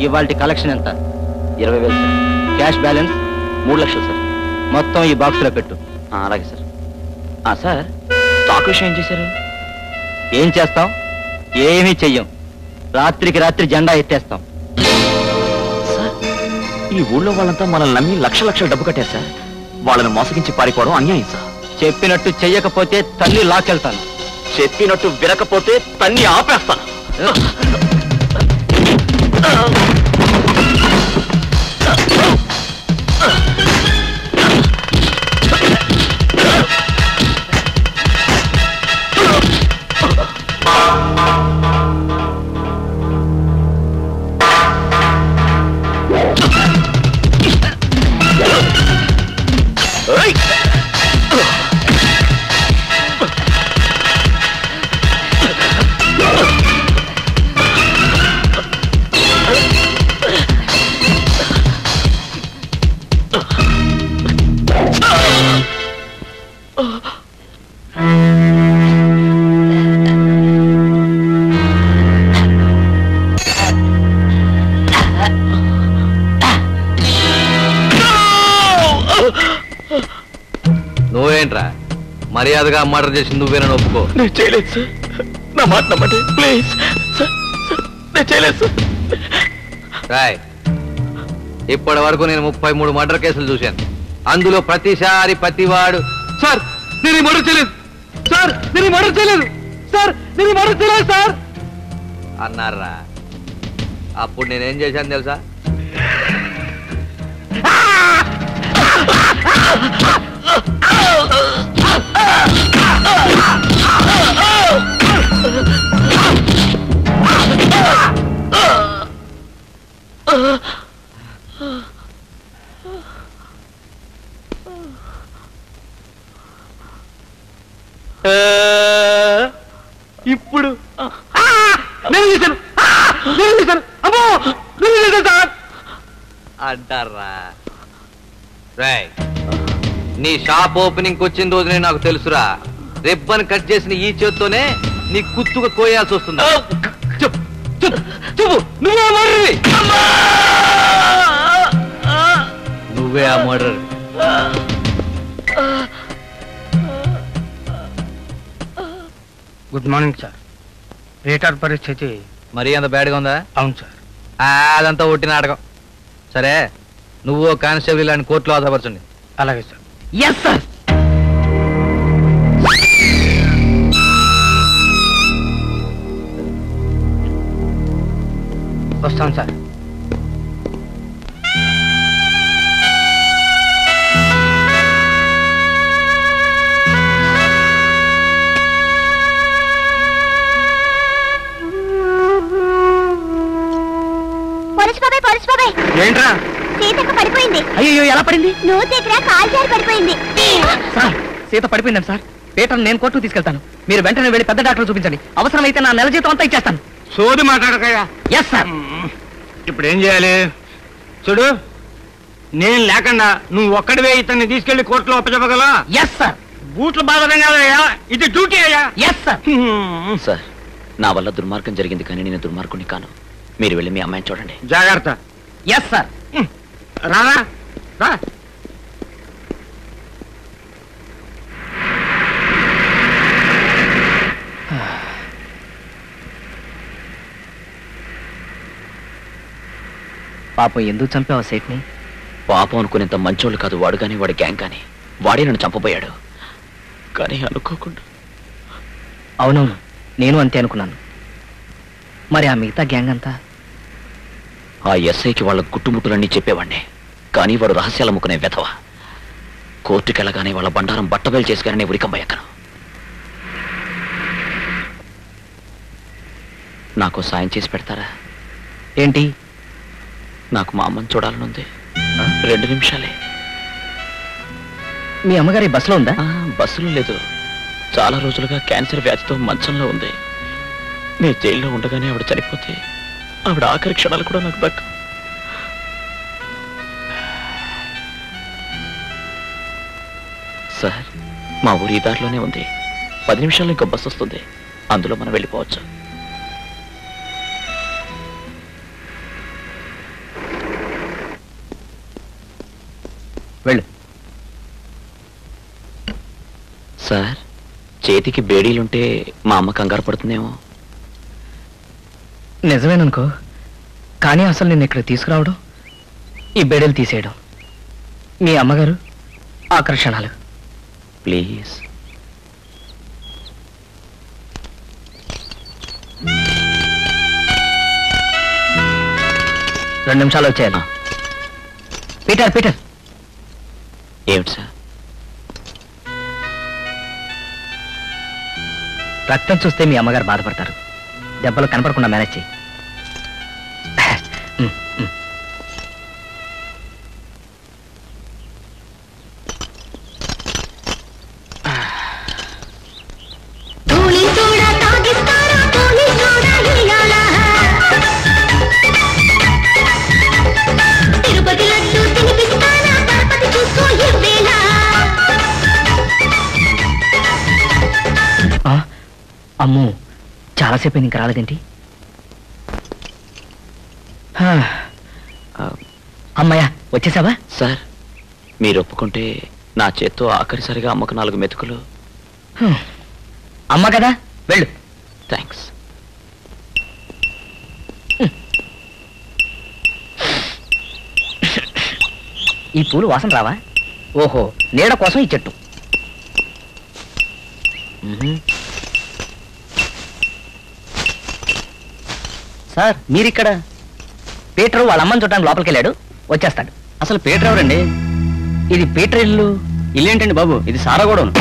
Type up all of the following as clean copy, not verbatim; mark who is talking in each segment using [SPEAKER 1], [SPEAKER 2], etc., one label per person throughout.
[SPEAKER 1] ఇవాల్టి కలెక్షన్ ఎంత?
[SPEAKER 2] 20,000 sir.
[SPEAKER 1] Cash balance
[SPEAKER 2] 3 లక్షలు సార్.
[SPEAKER 1] మొత్తం ఈ బాక్స్లో పెట్టు.
[SPEAKER 2] అలాగే సార్. సార్, స్టాక్ విషయం ఏం చేశారు?
[SPEAKER 1] ఏం చేస్తాం? ఏమీ చెయ్యం. రాత్రికి రాత్రి జెండా ఎత్తేస్తాం.
[SPEAKER 2] సార్, ఈ ఊళ్ళో వాళ్ళంతా మనల్ని నమ్మి లక్షల డబ్బు కట్టారు సార్. వాళ్ళని మోసగించి పారిపోవడం అన్యాయం సార్.
[SPEAKER 1] చెప్పినట్టు చెయ్యకపోతే తల్లి లాకెళ్తాను.
[SPEAKER 2] చెప్పినట్టు వినకపోతే తన్ని ఆపేస్తాను.
[SPEAKER 1] నువ్వేంట్రా మర్యాదగా మర్డర్ చేసి నువ్వేనని ఒప్పుకో.
[SPEAKER 2] నేను చేయలేదు సార్. నా మాట నమ్మండి ప్లీజ్. నేను చేయలేదు సార్.
[SPEAKER 1] రాయ్, ఇప్పటి వరకు నేను 33 మర్డర్ కేసులు చూశాను. అందులో ప్రతిసారి ప్రతివాడు సార్ నేను మర్డర్ చేయలేదు, సార్ నేను మర్డర్ చేయలేదు, సార్ నేను మర్డర్ చేయలేదు సార్ అన్నారా. అప్పుడు నేనేం చేశాను తెలుసా? ఇప్పుడు అంటారా. రాయ్, నీ షాప్ ఓపెనింగ్ వచ్చిన రోజునే నాకు తెలుసురా. రిబ్బన్ కట్ చేసిన ఈ చేత్తోనే నీ కుత్తుగా కోయాల్సి వస్తుంది. నువ్వే ఆ murder.
[SPEAKER 3] Good morning sir. Rater పరిస్థితి
[SPEAKER 1] మరీ అంత బ్యాడ్గా ఉందా?
[SPEAKER 3] అవును సార్.
[SPEAKER 1] అదంతా ఒట్టి నాటకం. సరే, నువ్వు కానిస్టేబుల్ ఇలాంటి కోర్టులో ఆధారపరచండి.
[SPEAKER 3] అలాగే సార్.
[SPEAKER 1] Yes sir.
[SPEAKER 3] వస్తాం సార్.
[SPEAKER 1] ఏంట్రా?
[SPEAKER 4] సీతకు పడిపోయింది.
[SPEAKER 1] అయ్యో, ఎలా పడింది?
[SPEAKER 4] నువ్వు దగ్గర కాలు జారి పడిపోయింది.
[SPEAKER 1] సార్, సీత పడిపోయింది సార్. పీటర్ నేను కోర్టుకు తీసుకెళ్తాను. మీరు వెంటనే వెళ్ళి పెద్ద డాక్టర్ చూపించండి. అవసరమైతే నా నెల జీతం అంతా ఇచ్చేస్తాను.
[SPEAKER 3] సోది మాట్లాడకయ్యా.
[SPEAKER 1] Yes sir.
[SPEAKER 3] ఇప్పుడు ఏం చేయాలి చూడు. నేను లేకుండా నువ్వు ఒక్కడివే ఇతన్ని తీసుకెళ్లి కోర్టులో ఒప్పచెప్పగలవా?
[SPEAKER 1] Yes sir.
[SPEAKER 3] బూట్లు బాధడం కాదయ్యా, ఇది డ్యూటీ అయ్యా.
[SPEAKER 1] Yes sir.
[SPEAKER 2] సార్, నా వల్ల దుర్మార్గం జరిగింది కానీ నేను దుర్మార్గుని కాను. మీరు వెళ్ళి మీ అమ్మాయిని చూడండి.
[SPEAKER 3] జాగ్రత్త.
[SPEAKER 1] Yes sir.
[SPEAKER 3] రానా రా.
[SPEAKER 1] పాపం ఎందుకు చంపావు సేట్ని?
[SPEAKER 2] పాపం అనుకునేంత మంచోళ్ళు కాదు వాడు కానీ వాడి గ్యాంగ్ కానీ. వాడే నన్ను చంపబోయాడు కానీ అనుకోకుండా.
[SPEAKER 1] అవునవును, నేను అంతే అనుకున్నాను. మరి ఆ మిగతా గ్యాంగ్ అంతా?
[SPEAKER 2] ఆ ఎస్ఐకి వాళ్ళ గుట్టుముట్టులన్నీ చెప్పేవాడిని కానీ వాడు రహస్యాలు అమ్ముకునే వెధవ. కోర్టుకెళ్ళగానే వాళ్ళ బండారం బట్టబయలు చేసుకుని ఉరికంబయ్యక్కను. నాకు సాయం చేసి పెడతారా?
[SPEAKER 1] ఏంటి?
[SPEAKER 2] నాకు మా అమ్మని చూడాలనుంది. 2 నిమిషాలే.
[SPEAKER 1] మీ అమ్మగారి బస్సులో ఉందా?
[SPEAKER 2] బస్సులో లేదు. చాలా రోజులుగా క్యాన్సర్ వ్యాధితో మంచంలో ఉంది. నేను జైల్లో ఉండగానే ఆవిడ చనిపోతే ఆవిడ ఆఖరి క్షణాలు కూడా నాకు దక్క. సార్, మా ఊరి దారిలోనే ఉంది. 10 నిమిషాల్లో ఇంకో బస్సు వస్తుంది. అందులో మనం వెళ్ళిపోవచ్చు.
[SPEAKER 5] వెళ్ళు.
[SPEAKER 2] సార్, చేతికి బేడీలుంటే మా అమ్మ కంగారు పడుతుందేమో.
[SPEAKER 5] నిజమేననుకో, కానీ అసలు నిన్ను ఇక్కడ తీసుకురావడం, ఈ బేడీలు తీసేయడం మీ అమ్మగారు ఆకర్షణలు.
[SPEAKER 2] ప్లీజ్.
[SPEAKER 5] రెండు నిమిషాలు వచ్చేయాలి. పీటర్ పీటర్,
[SPEAKER 2] ఏమిటి సార్?
[SPEAKER 5] రక్తం చూస్తే మీ అమ్మగారు బాధపడతారు. దెబ్బలు కనపడకుండా మేనేజ్ చేయి. అమ్మో, చాలాసేపు ఇంకా రాలేదేంటి? అమ్మాయ్యా, వచ్చేసావా?
[SPEAKER 2] సార్, మీరు ఒప్పుకుంటే నా చేత్తో ఆఖరిసరిగా అమ్మకు 4 మెతుకులు.
[SPEAKER 5] అమ్మ కదా, వెళ్ళు.
[SPEAKER 2] థ్యాంక్స్.
[SPEAKER 5] ఈ పూలు వాసన రావా? ఓహో, నీడ కోసం ఈ చెట్టు. సార్, మీరిక్కడ? పీటర్ వాళ్ళ అమ్మని చూడటానికి లోపలికి వెళ్ళాడు, వచ్చేస్తాడు. అసలు పీటర్ ఎవరండి? ఇది పీటర్ ఇల్లు. ఇల్లేంటండి బాబు, ఇది సారాగూడెం.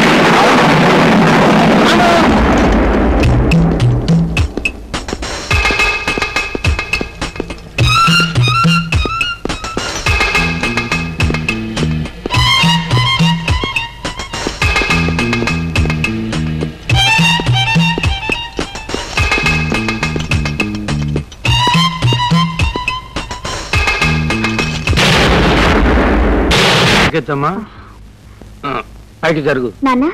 [SPEAKER 3] పైకి జరుగు.
[SPEAKER 4] నాన్న,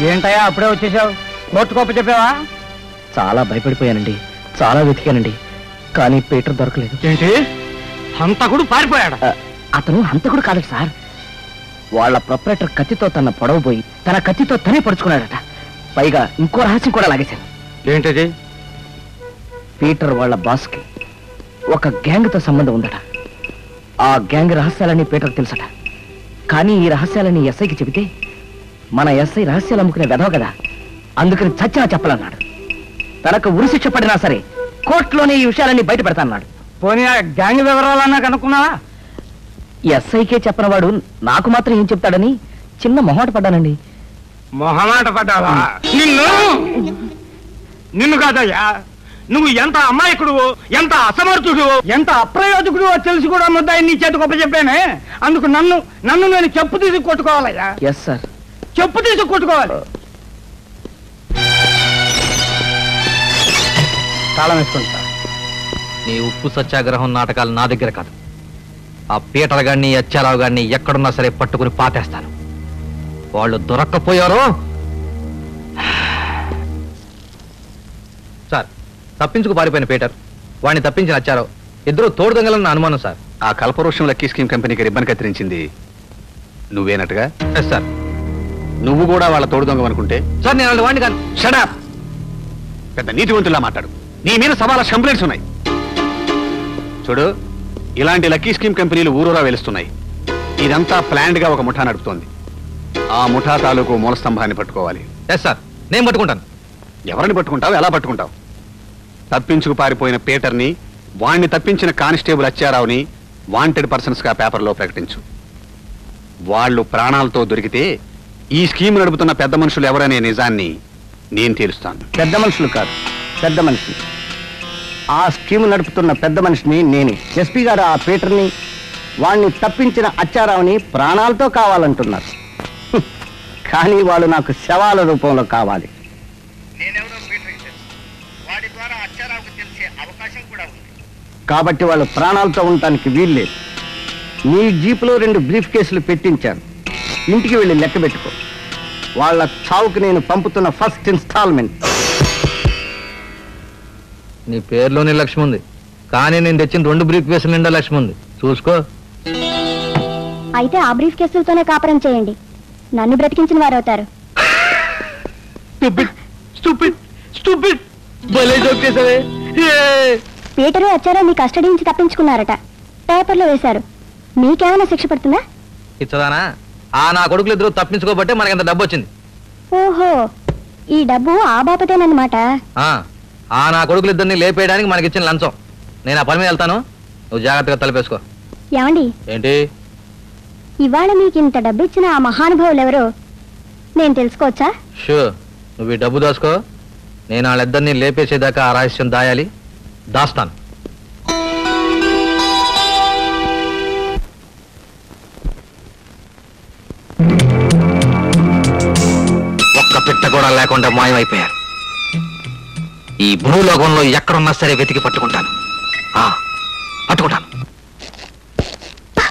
[SPEAKER 3] ఏంటయ్యా అప్పుడే వచ్చేసావు? కోర్టు గొప్ప చెప్పావా?
[SPEAKER 5] చాలా భయపడిపోయానండి, చాలా వెతికానండి, కానీ పీటర్ దొరకలేదు.
[SPEAKER 3] ఏంటి, హంతకుడు పారిపోయాడు?
[SPEAKER 5] అతను హంతకుడు కాదు సార్. వాళ్ళ ప్రొపరేటర్ కత్తితో తన పొడవబోయి తన కత్తితో తనే పడుచుకున్నాడట. పైగా ఇంకో రహస్యం కూడా లాగేశాను.
[SPEAKER 3] ఏంటది?
[SPEAKER 5] పీటర్ వాళ్ళ బాస్కి ఒక గ్యాంగ్తో సంబంధం ఉందట. ఆ గ్యాంగ్ రహస్యాలని పీటర్ తెలుసట. కానీ ఈ రహస్యాలని ఎస్ఐకి చెబితే మన ఎస్ఐ రహస్యాలు అమ్ముకునే వెధవ కదా, అందుకని చచ్చినా చెప్పాలన్నాడు. తనకు ఉరిశిక్ష పడినా సరే కోర్టులోనే ఈ విషయాలన్నీ బయట పెడతాన్నాడు.
[SPEAKER 3] పోనీ ఆ గ్యాంగ్ వివరాలన్నా కనుక్కున్నావా?
[SPEAKER 5] ఎస్ఐకే చెప్పనవాడు నాకు మాత్రం ఏం చెప్తాడని చిన్న మొహమాట పడ్డానండి.
[SPEAKER 3] మొహమాట పడ్డావా? నిన్ను కాదయ్యా, నువ్వు ఎంత అమాయకుడు, ఎంత అసమర్థుడు, ఎంత అప్రయోజకుడు తెలిసి కూడా ముద్దాయి నీ చేతి గొప్ప చెప్పానే. అందుకు నన్ను నేను చెప్పు తీసి కొట్టుకోవాలయ్యా.
[SPEAKER 5] ఎస్ సార్,
[SPEAKER 3] చెప్పు తీసి కొట్టుకోవాలి. తాళం వేసుకోండి సార్.
[SPEAKER 1] నీ ఉప్పు సత్యాగ్రహం నాటకాలు నా దగ్గర కాదు. ఆ పీటర్ గారిని, అచ్చారావు గారిని ఎక్కడున్నా సరే పట్టుకుని పాతేస్తాను. వాళ్ళు దొరక్కపోయారో. సార్, తప్పించుకు పారిపోయిన పీటర్, వాడిని తప్పించిన అచ్చారావు ఇద్దరు తోడు దొంగలన్న అనుమానం సార్.
[SPEAKER 6] ఆ కల్పవృక్షం లక్కీ స్కీమ్ కంపెనీకి రిబ్బన్ కత్తిరించింది నువ్వేనట్టుగా?
[SPEAKER 1] Yes sir.
[SPEAKER 6] నువ్వు కూడా వాళ్ళ తోడు దొంగ అనుకుంటే?
[SPEAKER 1] సార్, నేను అలాంటి వాడిని కాదు.
[SPEAKER 6] Shut up! పెద్ద నీతివంతులా మాట్లాడు. నీ మీద సవాలా కంప్లైంట్స్ ఉన్నాయి. చూడు, ఇలాంటి లక్కీ స్కీమ్ కంపెనీలు ఊరూరా వెలుస్తున్నాయి. ఇదంతా ప్లాన్డ్ గా ఒక ముఠా నడుపుతోంది. ఆ ముఠా తాలూకు మూల స్తంభాన్ని పట్టుకోవాలి.
[SPEAKER 1] ఎస్ సార్, నేను పట్టుకుంటాను.
[SPEAKER 6] ఎవరిని పట్టుకుంటావు, ఎలా పట్టుకుంటావు? తప్పించుకు పారిపోయిన పీటర్ని, వాణ్ణి తప్పించిన కానిస్టేబుల్ అచ్చారావుని వాంటెడ్ పర్సన్స్ గా పేపర్లో ప్రకటించు. వాళ్ళు ప్రాణాలతో దొరికితే ఈ స్కీమ్ నడుపుతున్న పెద్ద మనుషులు ఎవరనే నిజాన్ని నేను తేలుస్తాను.
[SPEAKER 5] పెద్ద మనుషులు కాదు, పెద్ద మనిషి. ఆ స్కీమ్ నడుపుతున్న పెద్ద మనిషిని నేనే. ఎస్పీ గారు ఆ పీటర్ని, వాణ్ణి తప్పించిన అచ్చారావుని ప్రాణాలతో కావాలంటున్నారు. కానీ వాళ్ళు నాకు శవాల రూపంలో కావాలి. కాబట్టి వాళ్ళు ప్రాణాలతో ఉండటానికి వీల్లేదు. నీ జీపులో 2 బ్రీఫ్ కేసులు పెట్టించాను. ఇంటికి వెళ్ళి లెక్క పెట్టుకో. వాళ్ళ చావుకు నేను పంపుతున్న ఫస్ట్ ఇన్స్టాల్మెంట్.
[SPEAKER 1] నీ పేరులోనే లక్ష్మి ఉంది, కానీ నేను తెచ్చిన 2 బ్రీఫ్ కేసుల నిండా లక్ష్మి ఉంది. చూసుకో.
[SPEAKER 4] అయితే ఆ బ్రీఫ్ కేసులతోనే కాపురం చేయండి, నన్ను బ్రతికించిన వారవుతారు. పీటరు వచ్చారో మీ కస్టడీ నుంచి తప్పించుకున్నారట, పేపర్లో వేశారు. మీకేమైనా శిక్ష పడుతుందా?
[SPEAKER 1] ఇచ్చదానా? ఆ నా కొడుకులు ఇద్దరు తప్పించుకోబట్టే మనకి ఎంత డబ్బు వచ్చింది.
[SPEAKER 4] ఓహో, ఈ డబ్బు ఆ బాపతేనన్నమాట.
[SPEAKER 1] ఆ నా కొడుకులు ఇద్దరిని లేపేయడానికి మనకి ఇచ్చిన లంచం. నేను ఆ పని మీద వెళ్తాను, నువ్వు జాగ్రత్తగా తలపేసుకో.
[SPEAKER 4] ఏమండి,
[SPEAKER 1] ఏంటి
[SPEAKER 4] ఇవాళ మీకు ఇంత డబ్బు ఇచ్చిన ఆ మహానుభావులు ఎవరో నేను తెలుసుకోవచ్చా?
[SPEAKER 1] షూ, నువ్వు ఈ డబ్బు దాచుకో. నేను వాళ్ళిద్దరిని లేపేసేదాకా ఆ రహస్యం దాయాలి, దాస్తాను. ఒక్క పిట్ట కూడా లేకుండా మాయమైపోయారు. ఈ భూలోకంలో ఎక్కడున్నా సరే వెతికి పట్టుకుంటాను.